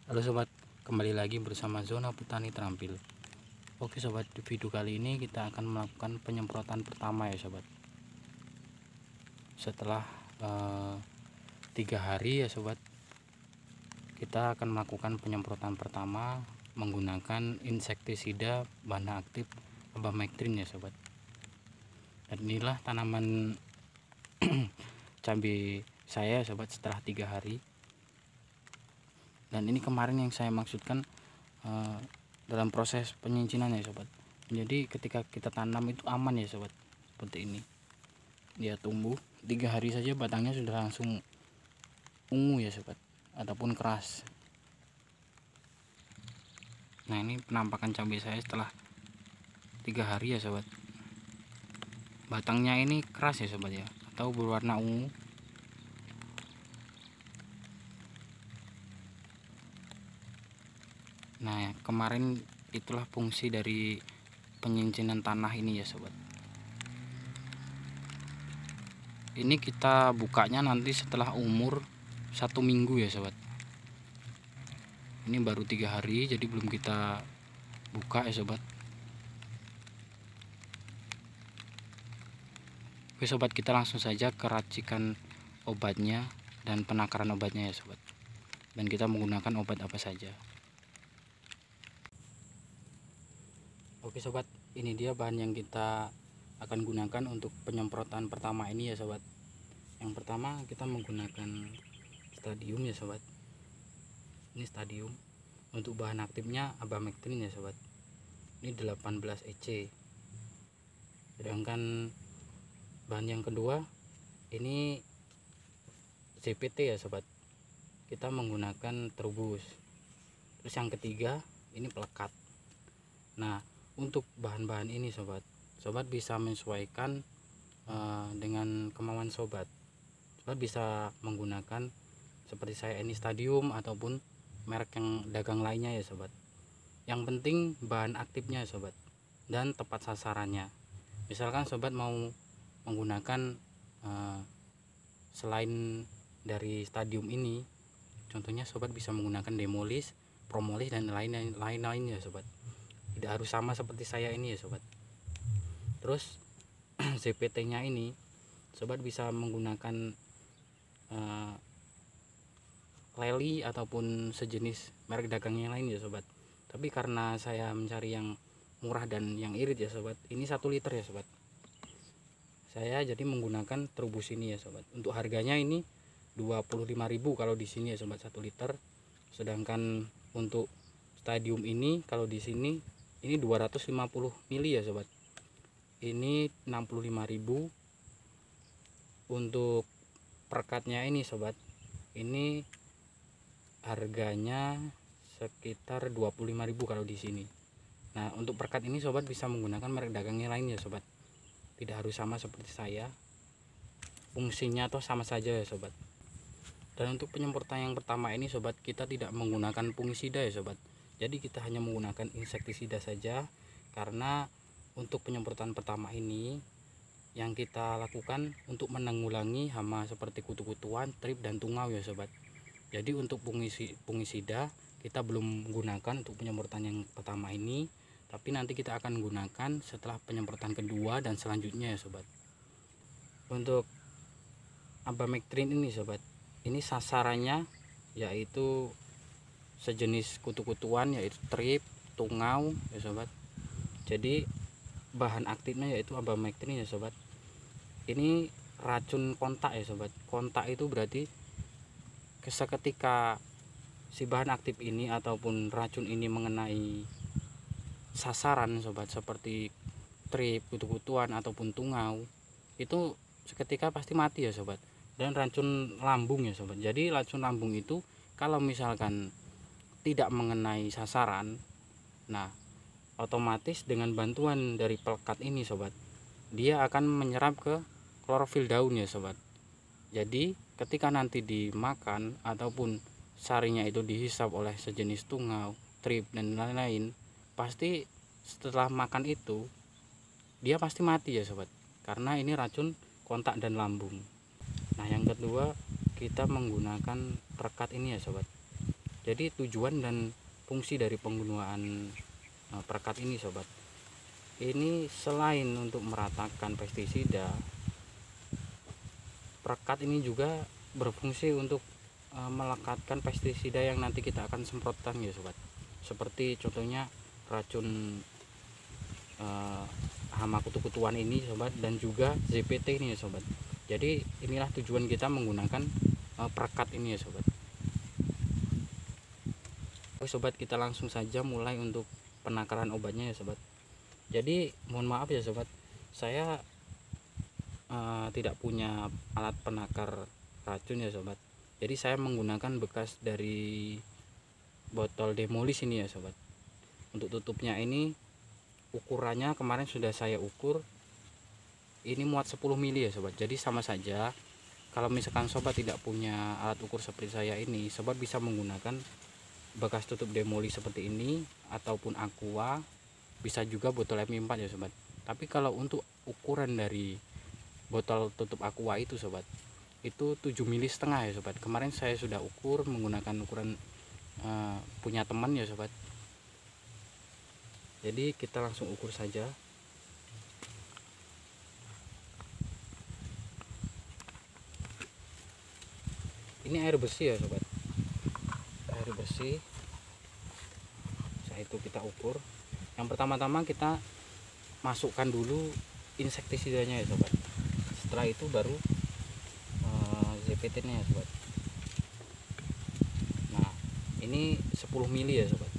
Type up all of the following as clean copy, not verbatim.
Halo sobat, kembali lagi bersama Zona Petani Terampil. Oke sobat, di video kali ini kita akan melakukan penyemprotan pertama ya sobat. Setelah 3 hari ya sobat, kita akan melakukan penyemprotan pertama menggunakan insektisida bahan aktif abamectin ya sobat. Dan inilah tanaman cabai saya sobat setelah 3 hari. Dan ini kemarin yang saya maksudkan dalam proses penyincinan ya sobat. Jadi ketika kita tanam itu aman ya sobat, seperti ini. Dia tumbuh 3 hari saja batangnya sudah langsung ungu ya sobat, ataupun keras. Nah, ini penampakan cabai saya setelah 3 hari ya sobat. Batangnya ini keras ya sobat ya, atau berwarna ungu. Nah, kemarin itulah fungsi dari penyincinan tanah ini ya sobat. Ini kita bukanya nanti setelah umur 1 minggu ya sobat. Ini baru 3 hari, jadi belum kita buka ya sobat. Oke sobat, kita langsung saja ke racikan obatnya dan penakaran obatnya ya sobat. Dan kita menggunakan obat apa saja. Oke sobat, ini dia bahan yang kita akan gunakan untuk penyemprotan pertama ini ya sobat. Yang pertama kita menggunakan stadium ya sobat. Ini stadium. Untuk bahan aktifnya abamectin ya sobat. Ini 18 EC. Sedangkan bahan yang kedua ini CPT ya sobat. Kita menggunakan Trubus. Terus yang ketiga ini pelekat. Nah, untuk bahan-bahan ini sobat bisa menyesuaikan dengan kemauan sobat bisa menggunakan seperti saya ini stadium ataupun merek yang dagang lainnya ya sobat. Yang penting bahan aktifnya ya sobat, dan tepat sasarannya. Misalkan sobat mau menggunakan selain dari stadium ini, contohnya sobat bisa menggunakan Demolis, Promolis, dan lain-lain ya sobat. Tidak harus sama seperti saya ini ya sobat. Terus CPT nya ini sobat bisa menggunakan Lely ataupun sejenis merek dagang yang lain ya sobat. Tapi karena saya mencari yang murah dan yang irit ya sobat, ini 1 liter ya sobat. Saya jadi menggunakan Trubus ini ya sobat. Untuk harganya ini 25.000 kalau di sini ya sobat, 1 liter. Sedangkan untuk stadium ini kalau di sini ini 250 mili ya sobat. Ini 65.000. Untuk perkatnya ini sobat, ini harganya sekitar 25.000 kalau di sini. Nah, untuk perkat ini sobat bisa menggunakan merek dagangnya lain ya sobat. Tidak harus sama seperti saya. Fungsinya atau sama saja ya sobat. Dan untuk penyemprotan yang pertama ini sobat, kita tidak menggunakan fungisida ya sobat. Jadi kita hanya menggunakan insektisida saja, karena untuk penyemprotan pertama ini yang kita lakukan untuk menanggulangi hama seperti kutu-kutuan, trip, dan tungau ya sobat. Jadi untuk fungisida kita belum gunakan untuk penyemprotan yang pertama ini, tapi nanti kita akan gunakan setelah penyemprotan kedua dan selanjutnya ya sobat. Untuk abamectin ini sobat, ini sasarannya yaitu sejenis kutu-kutuan, yaitu trip, tungau ya sobat. Jadi bahan aktifnya yaitu abamectin ya sobat. Ini racun kontak ya sobat. Kontak itu berarti seketika si bahan aktif ini ataupun racun ini mengenai sasaran sobat, seperti trip, kutu-kutuan ataupun tungau, itu seketika pasti mati ya sobat. Dan racun lambung ya sobat. Jadi racun lambung itu kalau misalkan tidak mengenai sasaran, nah otomatis dengan bantuan dari pelekat ini sobat, dia akan menyerap ke klorofil daun ya sobat. Jadi ketika nanti dimakan ataupun sarinya itu dihisap oleh sejenis tungau, trip, dan lain-lain, pasti setelah makan itu dia pasti mati ya sobat, karena ini racun kontak dan lambung. Nah, yang kedua kita menggunakan perekat ini ya sobat. Jadi tujuan dan fungsi dari penggunaan perekat ini sobat, ini selain untuk meratakan pestisida, perekat ini juga berfungsi untuk melekatkan pestisida yang nanti kita akan semprotkan ya sobat. Seperti contohnya racun hama kutu-kutuan ini sobat, dan juga ZPT ini ya sobat. Jadi inilah tujuan kita menggunakan perekat ini ya sobat. Oke sobat, kita langsung saja mulai untuk penakaran obatnya ya sobat. Jadi mohon maaf ya sobat, saya tidak punya alat penakar racun ya sobat. Jadi saya menggunakan bekas dari botol Demolis ini ya sobat. Untuk tutupnya ini ukurannya kemarin sudah saya ukur, ini muat 10 mili ya sobat. Jadi sama saja, kalau misalkan sobat tidak punya alat ukur seperti saya ini, sobat bisa menggunakan bekas tutup Demolis seperti ini, ataupun Aqua, bisa juga botol M4 ya sobat. Tapi kalau untuk ukuran dari botol tutup Aqua itu sobat, itu 7 mili setengah ya sobat. Kemarin saya sudah ukur menggunakan ukuran punya teman ya sobat. Jadi kita langsung ukur saja. Ini air bersih ya sobat, air bersih. Setelah itu kita ukur. Yang pertama-tama kita masukkan dulu insektisidanya ya sobat. Setelah itu baru ZPT nya ya sobat. Nah ini 10 mili ya sobat.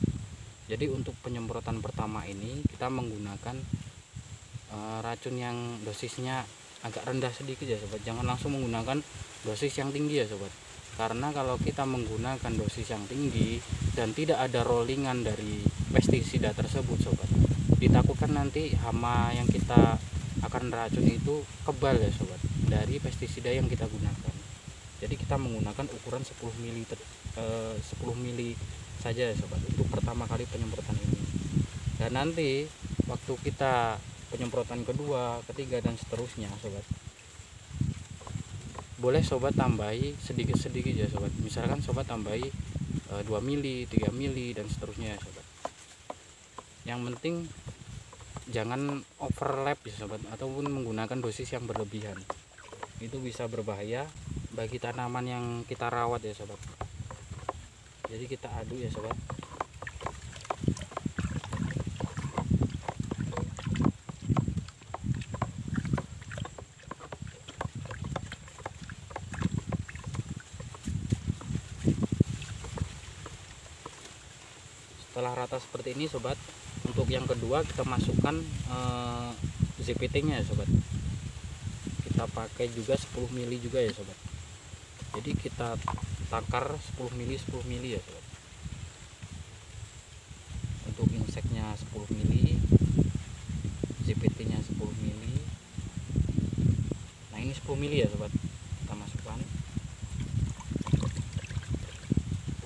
Jadi untuk penyemprotan pertama ini kita menggunakan racun yang dosisnya agak rendah sedikit ya sobat. Jangan langsung menggunakan dosis yang tinggi ya sobat, karena kalau kita menggunakan dosis yang tinggi dan tidak ada rollingan dari pestisida tersebut sobat, ditakutkan nanti hama yang kita akan racun itu kebal ya sobat dari pestisida yang kita gunakan. Jadi kita menggunakan ukuran 10 mili saja ya sobat untuk pertama kali penyemprotan ini. Dan nanti waktu kita penyemprotan kedua, ketiga, dan seterusnya sobat, boleh sobat tambahi sedikit-sedikit ya sobat. Misalkan sobat tambahi 2 mili, 3 mili, dan seterusnya ya sobat. Yang penting jangan overlap ya sobat, ataupun menggunakan dosis yang berlebihan. Itu bisa berbahaya bagi tanaman yang kita rawat ya sobat. Jadi kita aduk ya sobat. Setelah rata seperti ini sobat, untuk yang kedua kita masukkan ZPT nya ya sobat. Kita pakai juga 10 mili juga ya sobat. Jadi kita takar 10 mili ya sobat. Untuk inseknya 10 mili, ZPT nya 10 mili. Nah ini 10 mili ya sobat, kita masukkan.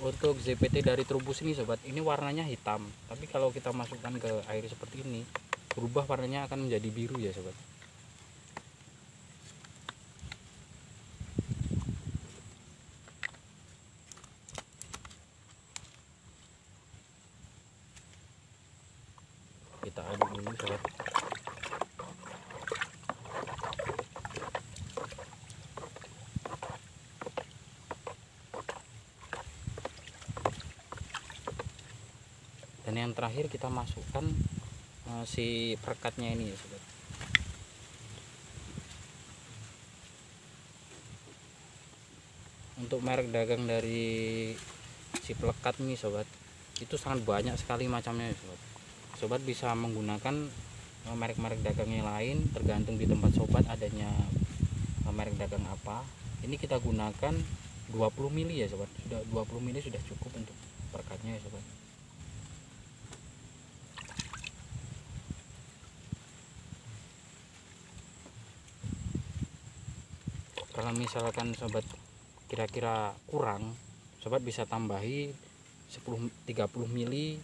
Untuk ZPT dari trubus ini sobat, ini warnanya hitam, tapi kalau kita masukkan ke air seperti ini, berubah warnanya akan menjadi biru ya sobat. Kita aduk dulu sobat. Dan yang terakhir kita masukkan si perekatnya ini ya sobat. Untuk merek dagang dari si pelekat ini sobat, itu sangat banyak sekali macamnya ya sobat. Sobat bisa menggunakan merek-merek dagang yang lain, tergantung di tempat sobat adanya merek dagang apa. Ini kita gunakan 20 mili ya sobat. Sudah 20 mili sudah cukup untuk perekatnya ya sobat. Kalau misalkan sobat kira-kira kurang, sobat bisa tambahi 30 mili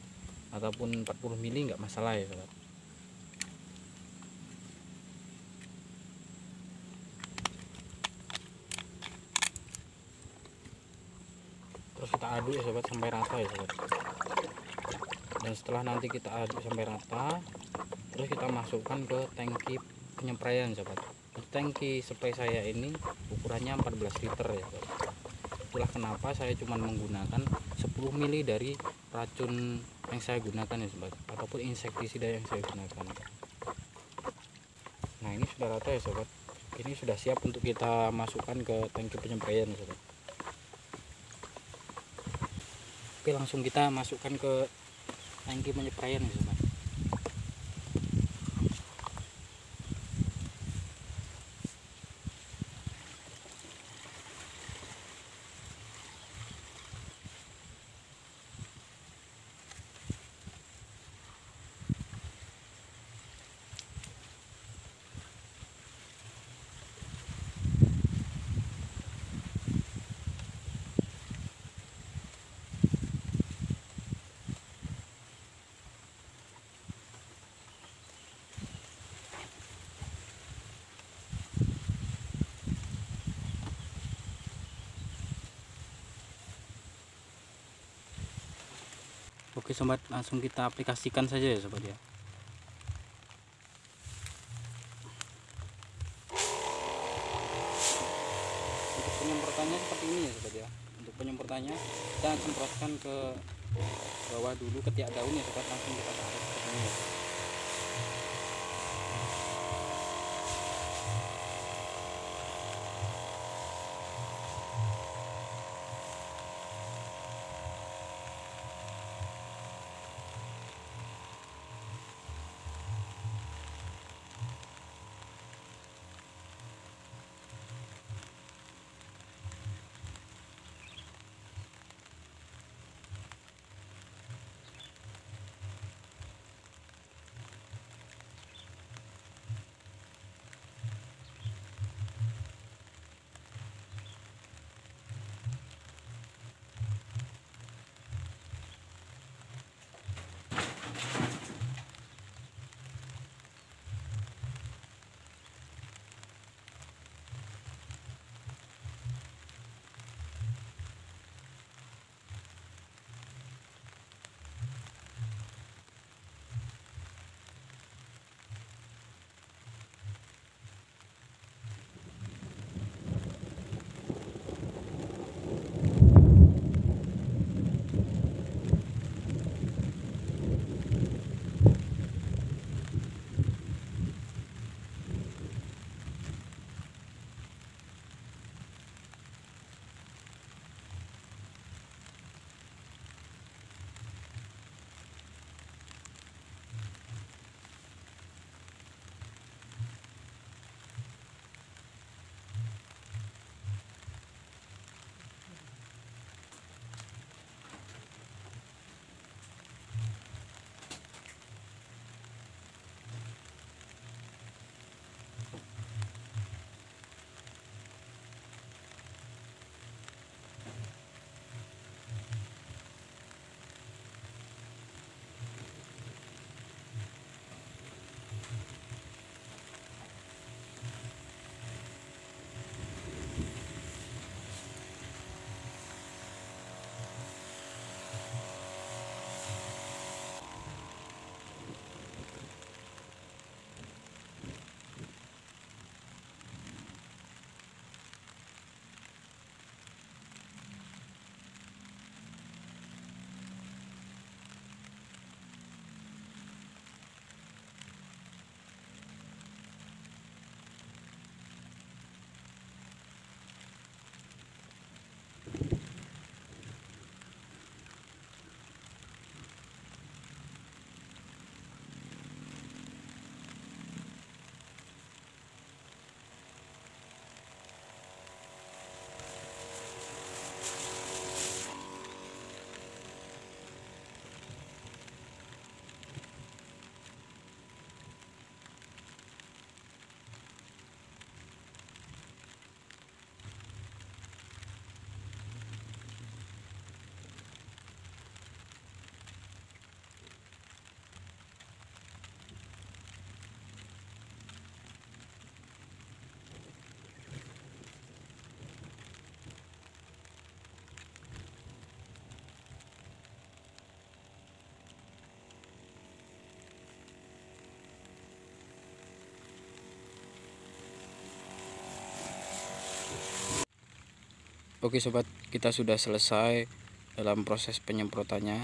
ataupun 40 mili, nggak masalah ya sobat. terus kita aduk ya sobat sampai rata ya sobat. Dan setelah nanti kita aduk sampai rata, terus kita masukkan ke tangki penyepraian sobat. Tangki spray saya ini ukurannya 14 liter ya sobat. Itulah kenapa saya cuma menggunakan 10 mili dari racun yang saya gunakan ya sobat, ataupun insektisida yang saya gunakan. Nah ini sudah rata ya sobat, ini sudah siap untuk kita masukkan ke tangki penyepraian ya sobat. Oke, langsung kita masukkan ke tangki penyepraian ya sobat. Oke sobat, langsung kita aplikasikan saja ya sobat ya. Untuk penyemprotannya seperti ini ya sobat ya. Untuk penyemprotannya kita semprotkan ke bawah dulu ketiak daun ya sobat, langsung kita tarik seperti ini ya sobat. Oke sobat, kita sudah selesai dalam proses penyemprotannya.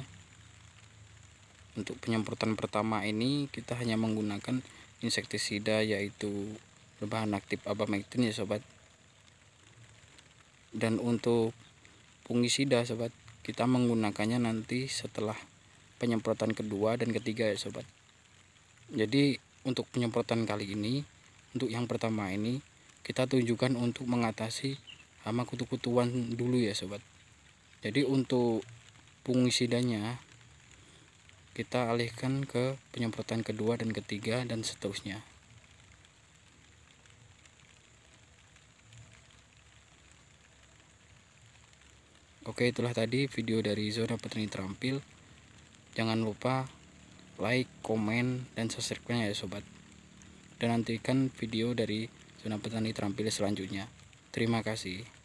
Untuk penyemprotan pertama ini kita hanya menggunakan insektisida, yaitu berbahan aktif abamectin ya sobat. Dan untuk fungisida sobat, kita menggunakannya nanti setelah penyemprotan kedua dan ketiga ya sobat. Jadi untuk penyemprotan kali ini, untuk yang pertama ini kita tujukan untuk mengatasi hama kutu-kutuan dulu ya sobat. Jadi untuk fungisidanya kita alihkan ke penyemprotan kedua dan ketiga dan seterusnya. Oke, itulah tadi video dari Zona Petani Terampil. Jangan lupa like, komen, dan subscribe-nya ya sobat. Dan nantikan video dari Zona Petani Terampil selanjutnya. Terima kasih.